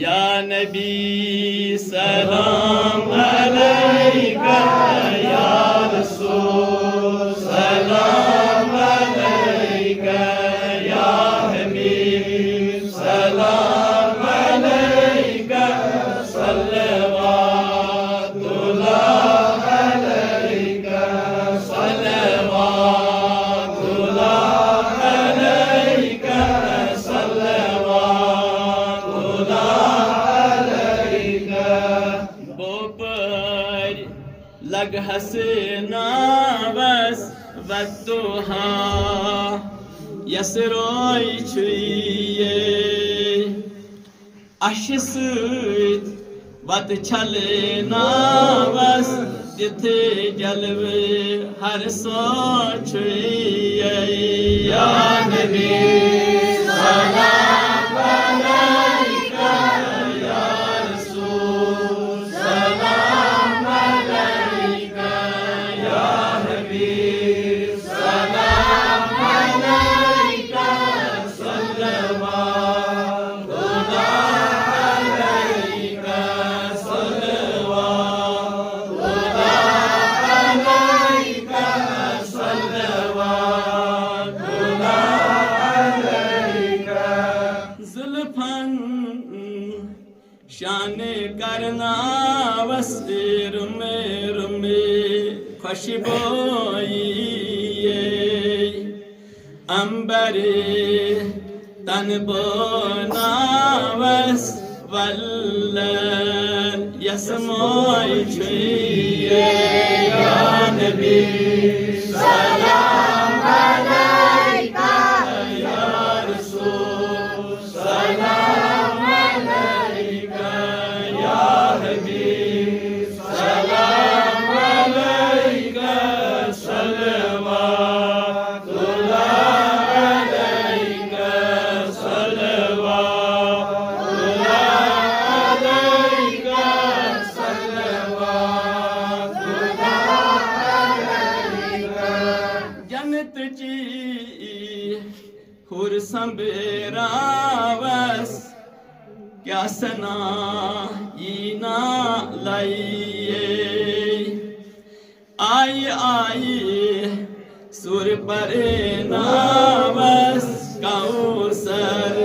या नबी सलाम अलैका या रसूल सलाम अलैका या हबीब सलाम अलैका सल्लल्लाहु अलैका सल्लल्लाहु अलैका लग हसना बस वद्दुहा यसरोय छुये अशसुत वत छलना बस जिथे जलवे हर सो छुये या नबी सलाम अलैका या रसूल सलाम अलैका या हबीब सलाम अलैका सल्लल्लाहु अलैका सल्लल्लाहु अलैका सल्लल्लाहु अलैका जुल्फन शान करना वसीर में रुमे खुशबोई अंबरे तन बोनावस वल्लन यसमोई छुए या नबी सलाम अलैका या रसूल सलाम अलैका या हबीब सलाम अलैका सल्लल्लाहु अलैका सल्लल्लाहु अलैका सल्लल्लाहु अलैका जन्नत जी हुर संबेरावस क्या सना ना लाइए आई आई सुर पर नावस काउसर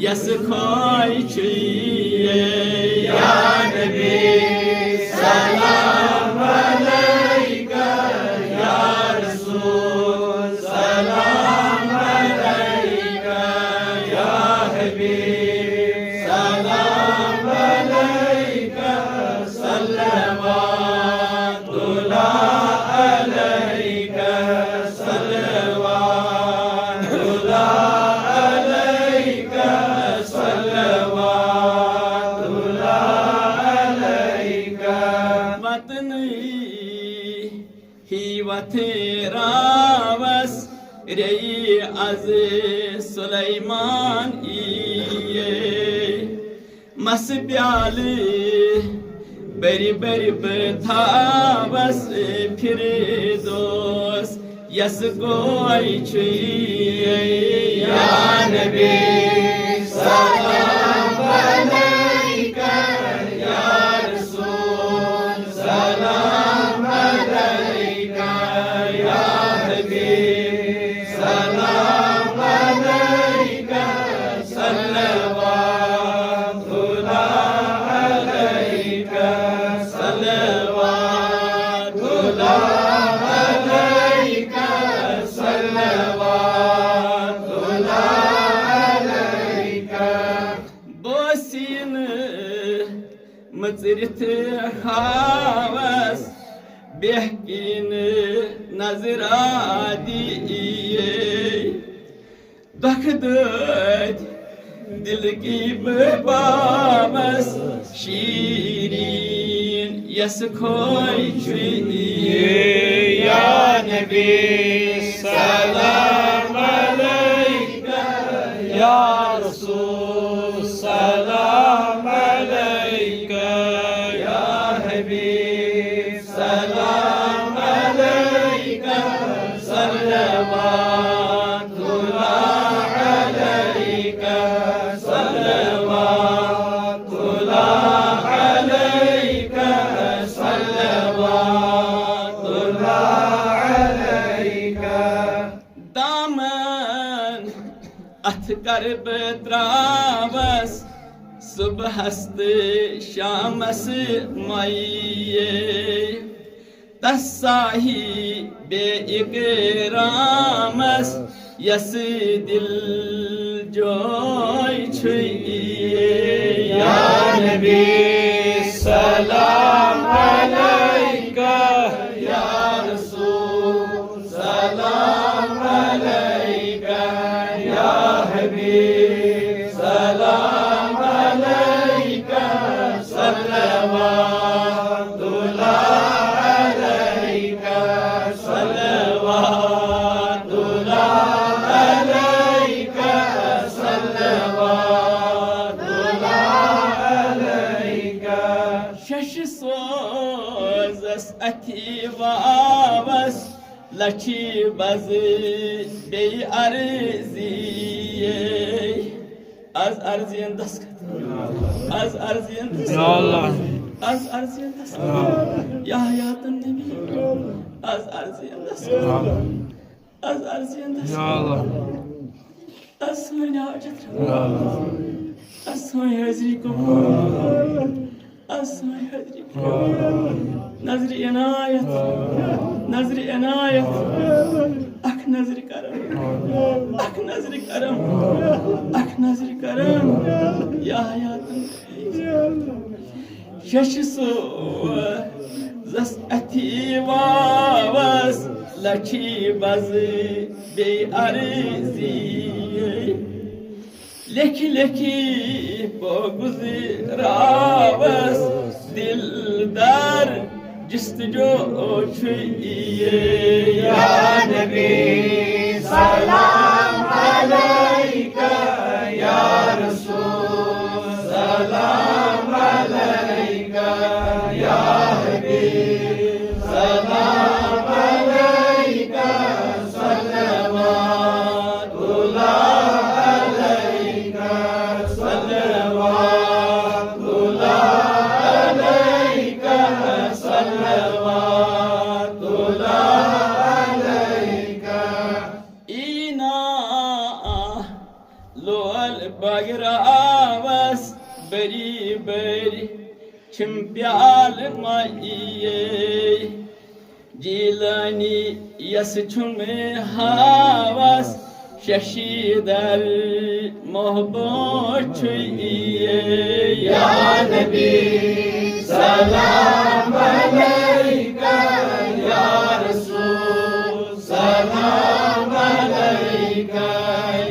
यस खोई छुए या नबी सलाम अलैका या रसूल सलाम अलैका या हबीब सलाम अलैका सल्लल्लाहु अलैका सल्लल्लाहु अलैका सल्लल्लाहु अलैका वतन ही वथेरावस रई अज सुलेमान इये मस प्याले बरी बरी बथावस फिर दोस यस गोई छुए या नबी सलाम अलैका या रसूल सलाम अलैका या हबीब सलाम अलैका सल्लल्लाहु अलैका सल्लल्लाहु अलैका सल्लल्लाहु अलैका बोसिन मजरित हावस बेहकिन नजरा दिए दखदत दिल की बाबस शीरीन यस खोई छुए या नबी सलाम अलैका या रसूल सलाम अलैका या हबीब सलाम अलैका सल्लल्लाहु अलैका सल्लल्लाहु करब त्रावस सुबहस्त शामस माइये तसाही बे इकरामस यस दिल जोय छुइये या नबी सलाम अलैका या रसूल सलाम अलैका या हबीब सलाम अलैका सल्लल्लाहु अलैका सल्लल्लाहु अलैका सल्लल्लाहु अलैका शश सोज़स अथी वावस लची बज बे अर्ज़िये az arziyen daskat az arziyen daskat ya Allah az arziyen daskat ya hayatın nebi az arziyen daskat az arziyen daskat ya Allah az soyna hacet ya Allah az soy hazrikum az soy hazrikum nazri inayet ak nazri karam ak nazri karam ak nazri karam ya hayatım şaşısı zas ati vavas laçi bazı bey arzi leki leki boguzi ravas dildar जिस्तजो छुइये या नबी सलाम अलैका या रसूल सलाम अलैका या हबीब सलाम अलैका सल्लल्लाहु अलैका सल्लल्लाहु अलैका सल्लल्लाहु अलैका इना लोल बगरावस बरी बरी छिम्प्याल माइये जीलानी यस छुमे हावस शशीदर मोहब्बत छुइये या नबी सलाम अलैका या रसूल सलाम अलैका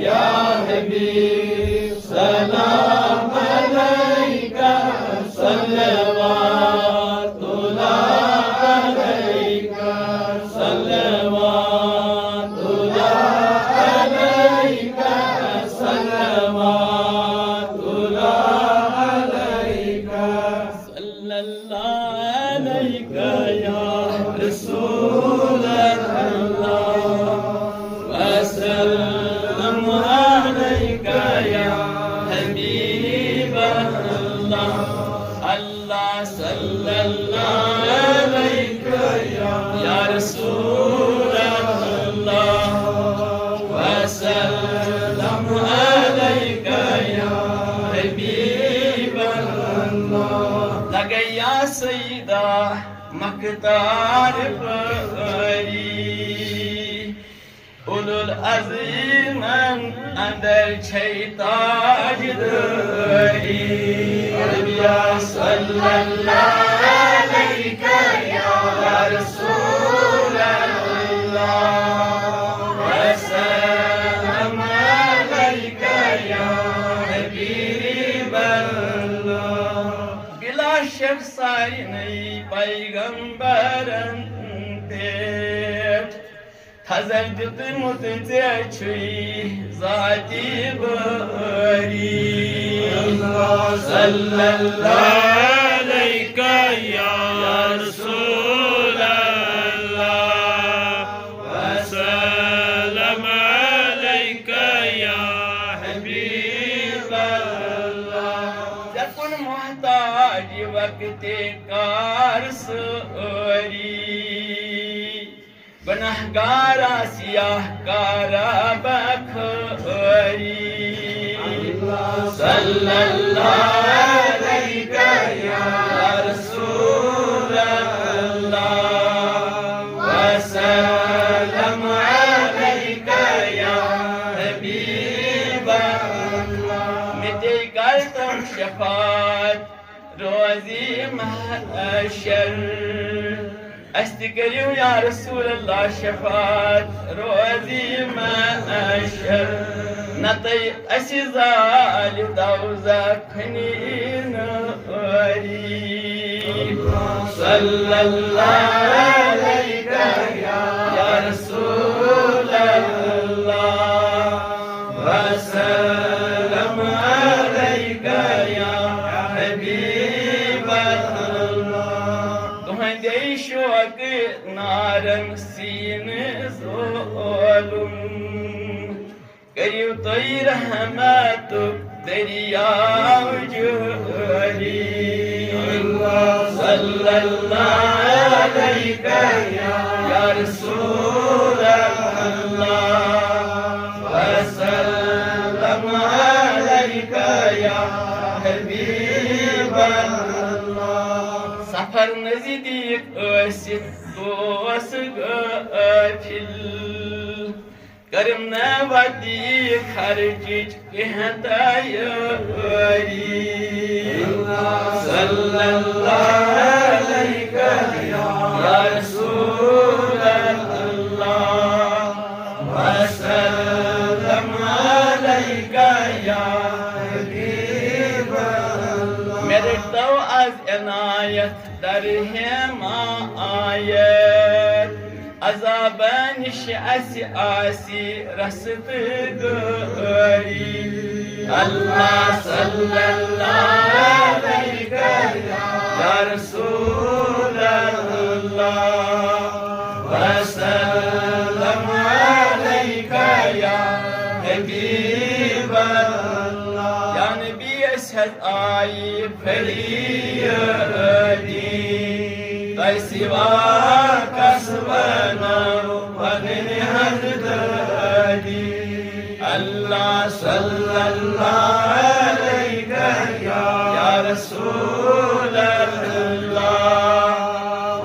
या हबीब सलाम अलैका सल्लल्लाहु अलैका सल्लल्लाहु अलैका सल्लल्लाहु अलैका सल्लल्लाहु अलैका या रसूल अल्लाह वसल्लम अलैका या हबीब अल्लाह अल्लाह सल्लल्लाहु अलैका या रसूल अल्लाह वसल्लम अलैका या हबीब अल्लाह लगया सईदा मकतार परी उलुल अज़ीमन अंदर छैताज दरी या सल्लल्लाहु अलैका या रसूल अल्लाह वसल्लम अलैका या हबीब अल्लाह बिला शक सारी नई पैगंबरन Hazar tutmut teçhi zati bari Allah sallallahu aleyka ya Resul Allah ve selam aleyka ya Habib Allah Yakun muhtaç vakti karsari Banahgara siyahkara bakhari روزي محشر استقريو يا رسول الله شفاعت روزي محشر نطي أسيزال دوزا كنين أري صلى الله عليك يا رسول الله وسلم عليك يا شوق نارن سين زولم كريو طير رحمتك دريا جاري صلى الله عليك يا رسول الله وسلم عليك يا حبيب الله سفر نزيدك أسد دوسك أفل كرمنا وديك خرجك إهدا ياري صلى الله عليك يا رسول الله وسلم عليك يا حبيب الله مرتو از عنایت درهم آیت عذابانش آسی رسد گاری الله صلی الله علیک یا رسول الله وسلم علیک یا حبیب الله یا نبی اشهد آی فریادی سواك سبحانه ومن هدادي الله صلى الله عليك يا رسول الله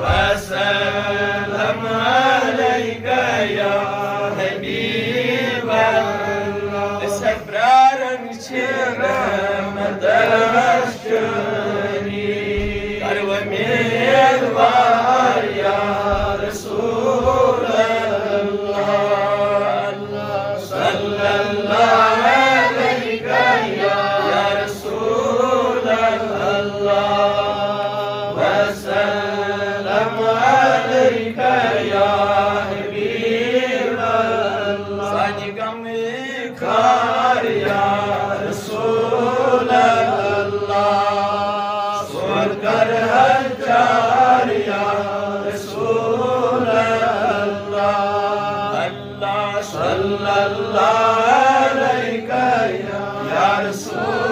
وسلم عليك يا حبيب الله استبرار مدرشني ميربار يا رسول الله صلى الله عليك يا رسول الله وسلم عليك يا حبيب الله صادقا مكار يا رسول الله صوركر هجار يا رسول الله الله صلى الله عليك يا رسول